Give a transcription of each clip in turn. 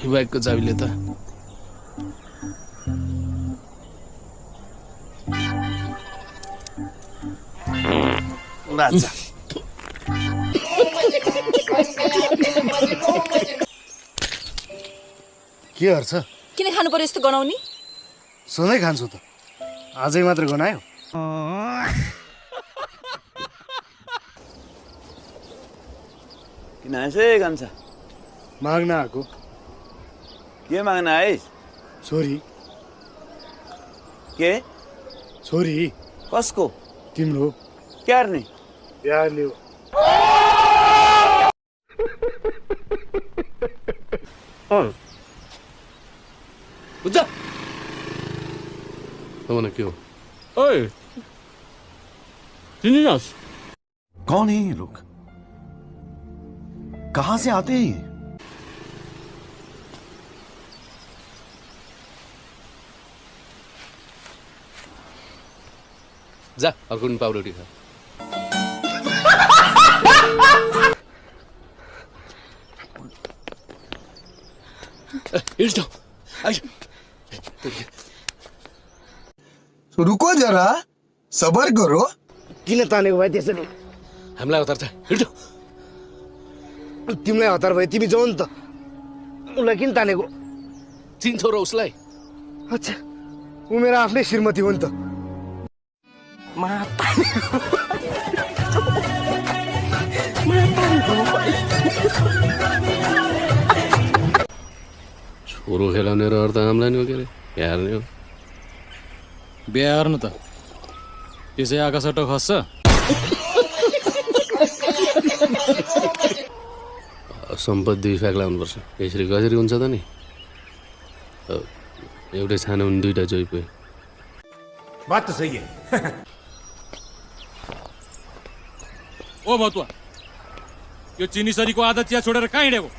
बाइकको चाबीले त राजा के गर्छ? किन खानु पर्यो यस्तो गनाउने? सधैँ खान्छु त, आजै मात्र गनायो। किन आएछे कान्छा? माग्न आएको। के माग्न आइस? छोरी। के? छोरी। कसको? तिम्रो। क्यार नि? प्यारले हो। बुझ्छ? तमन के हो? ओए चिनिनस्? कौन है ये लोग? कहां से आते हैं ये? जा अर्को पनि पाउरोटी खा। रुको जरा, सबर करो। किन तानेको भाइ त्यसरी? हामीलाई हतार छ, हिँड्छ। तिमीलाई हतार भयो, तिमी जाऊ नि त। उसलाई किन तानेको? चिन्छौ र उसलाई? अच्छा, ऊ मेरो आफ्नै श्रीमती हो नि त। छोरो खेलाउने र अर्थ हामीलाई नि हो के अरे, हेर्ने हो। बिहा हेर्नु त त्यसै आकाशबाट खस्छ। सम्पत्ति दुई फ्याक लाउनुपर्छ, यसरी कसरी हुन्छ त नि? एउटै छानो भने दुईटा जोइ पुग्यो। बात त सही है। ओ भतुवा, यो चिनी सरीको आदत चिया छोडेर कहाँ हिँडेको?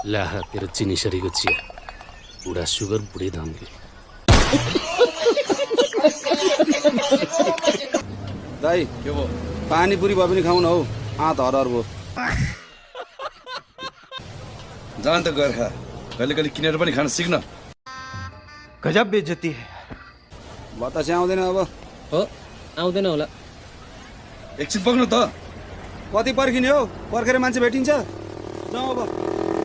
ला तेरो चिनी सरीको चिया, बुढा सुगर बुढी धम्की। दाइ के भयो? पानीपुरी भए पनि खाउन हौ, आँत हरहर भयो। जान त गएर खा, कहिले कहिले किनेर पनि खान सिक्न। गजब बेइज्जती है। बतासे आउँदैन अब? हो आउँदैन होला। एकछिन पक्नु त। कति पर्खिने हो? पर्खेर मान्छे भेटिन्छ? जाउँ अब।